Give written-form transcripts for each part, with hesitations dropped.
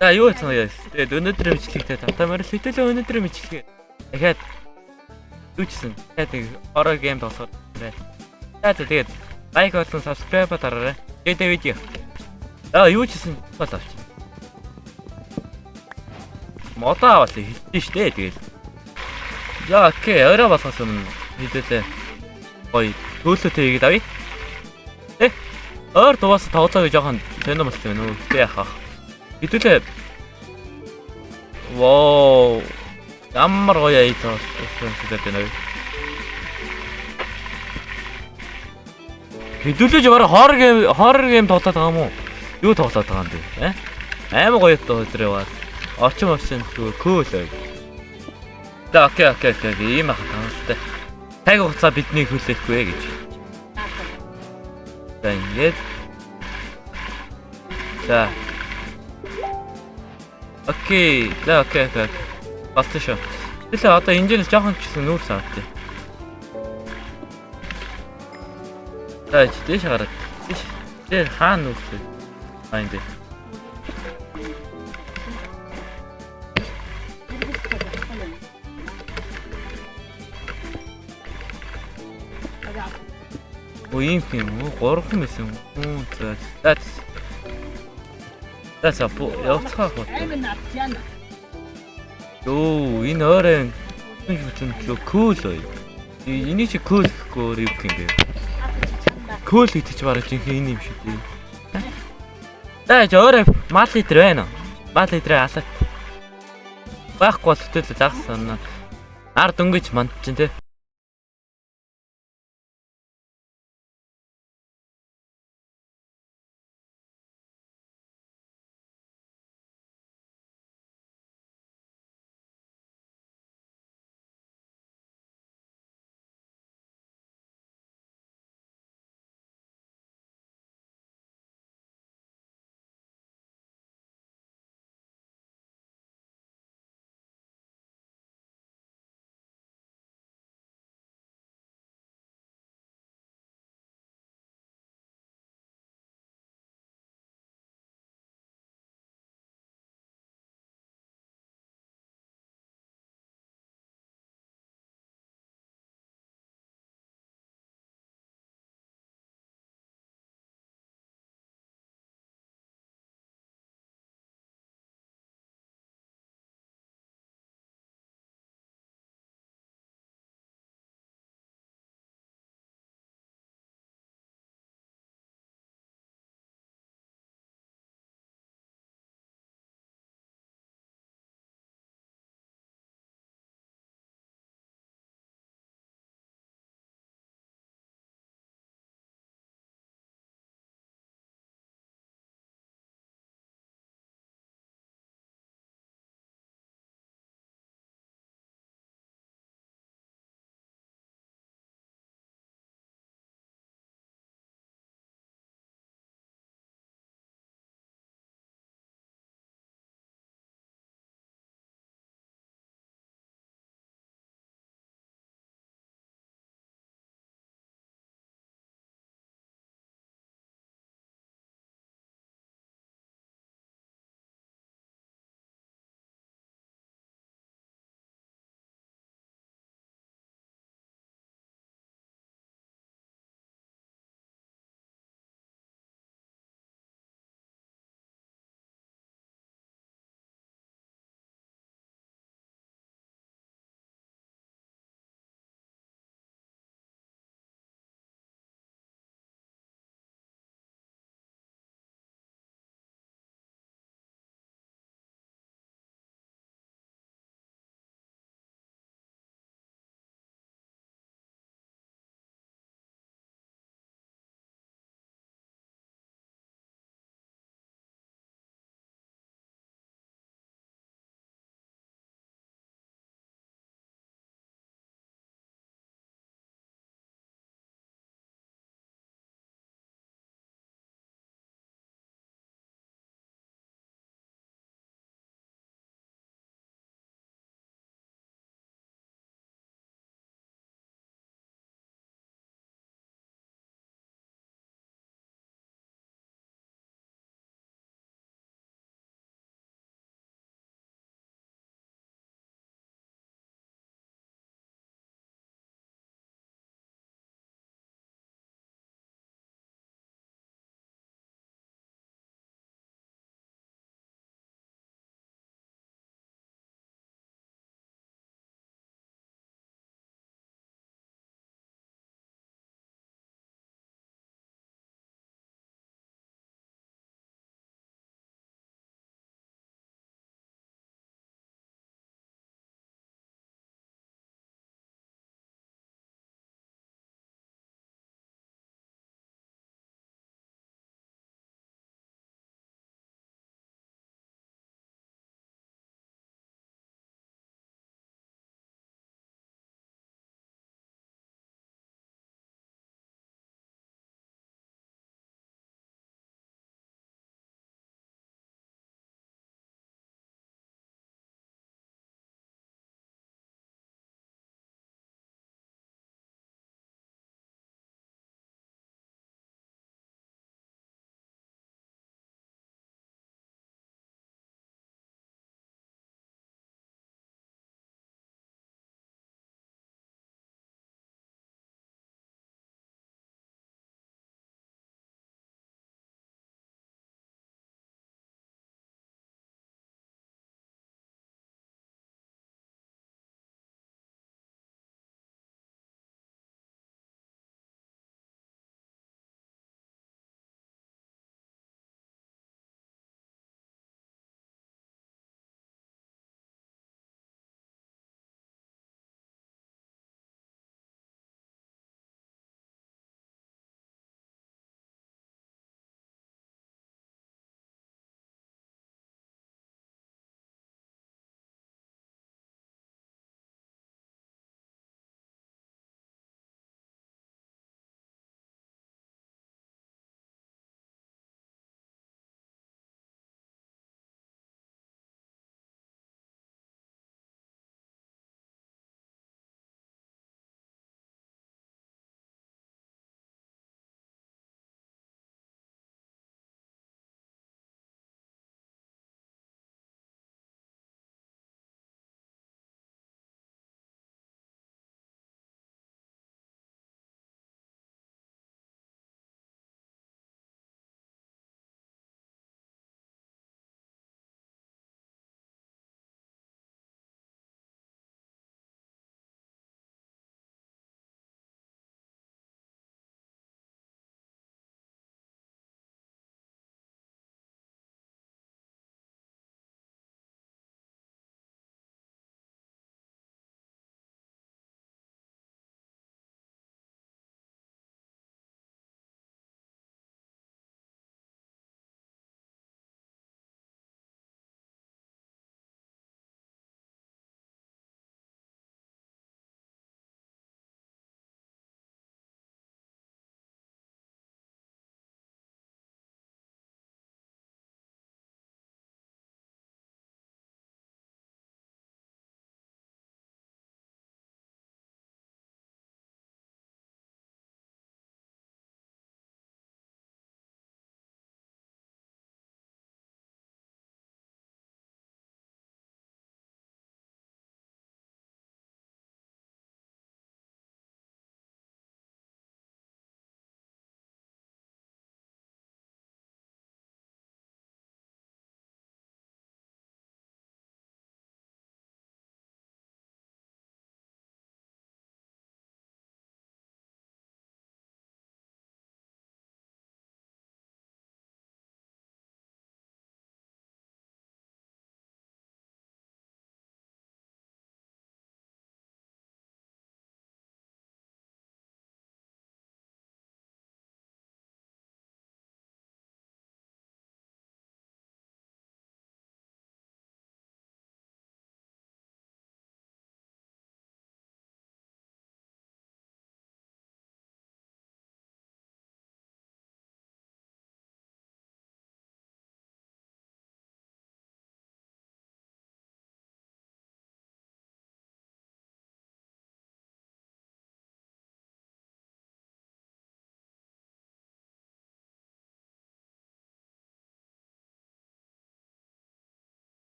За юу хийсэн яа. Тэгээд өнөөдрийн мэдлэгтэй татамаар хэдүүлээ өнөөдрийн мэдлэг. Дахиад юу чсэн. Тэгээд horror game болохоор бай. За тэгээд лайк болон subscribe дараарай. Тэгээд видео. За юу чсэн бол авч. Модаа аваад хэлсэн штэ тэгээд. За окей, орой болохоос өмнө хэдүүлээ. Гоё төлөвлөлт хийгээд авъя. Өөр дугаас тоглоё жоохон тэнэ болт юм уу? Тэ яхах. Хэдүүлээ. Воо. Ямар гоё яйцаа хэлээд байна вэ? Хэдүүлээ жоо horror game тоглоод байгаа юм уу? Юу тоглоод байгаа юм бэ? Аймаг гоё тоо өдрөө яваад. Орчин cool. За окей. Ийм ахаа таамагтай. Таг хугацаа бидний хүлээхгүй гэж. За ингээд. За. Окей. Баста шүү. Тэгэл одоо энэ жил жоохон ч гэсэн нүүр савтай. За дэш хараад. Тэр хаана нүүртэй? Энд. Ийм юм уу? 3 хүн байсан юм. За явцгаах бод. Йоо, энэ орой cool ой. Энийг чи cool гэхгүй өөр юу юм бэ? Cool гэдэг чи бараг жинхэнэ энэ юм шиг дээ. За орой мал литр байна уу? Мал литрээ алаад. Байхгүй бол хөтөл загсан. Ард өнгөж манд чинь те.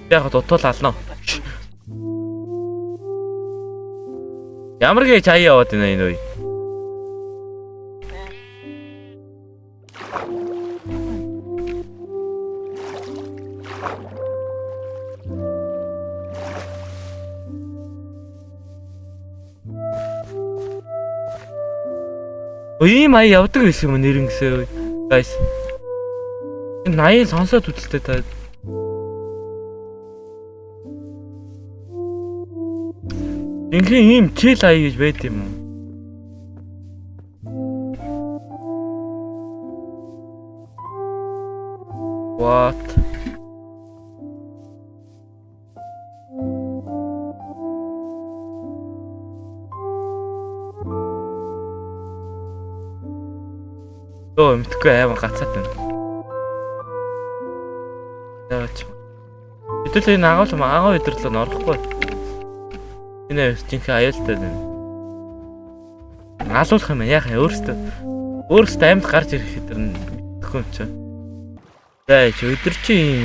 Яг дутуул алнаа. Ямар гэж хаяа яваад байна энэ үе. Ийм аяа явдаг гэсэн юм нэрнгэсээ. Guys. Энэ 80 сонсоод үзтээ та. Ингийн ийм чил аяа гэж байд юм уу? What? Оо мэдгүй аймаг гацаад байна. Яач. Хэдүүлээ энэ агуу өдөрлөө н орохгүй. Энэ жинхэнэ аюултай байна. Алуулах юм яахаа өөрөөсөө амьд гарч ирэх хэдэр мэдхгүй юм чи. За өдөр чи